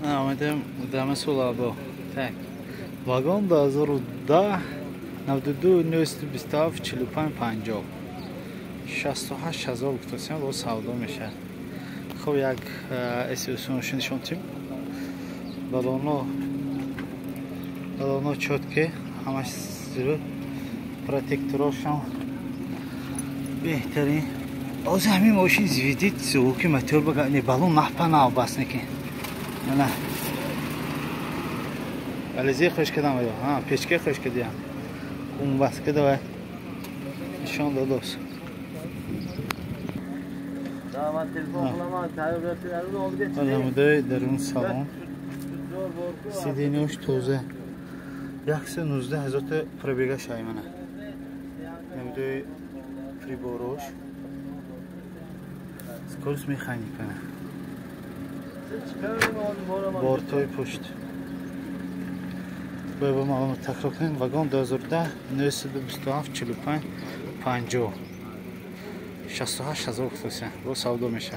آمدم دم سولابو tak vagon 2010 92 927 45 50 68000 گفتم با سودا میشه. خب یک اسیوسونش نشون تیم بالونو چوتکه همش زیر پروتکتورشون بهترین. از همین ماشین زیدید سوکی موتور بگه بالون محپنا بس نکن نه ولی زی خوش کدام ولی ها پیچکه خوش کدیم اون بس کده و نشان دادوس آدمده در اون سالن سیدینوش توزه یکس 19,000 پربیگه شایمانه نمیده فریبوروش سکورس میخانیکنه بارتای پشت با معلومات تکرار کنیم واگن 2010 927 45 50 68000 با سودا میشه.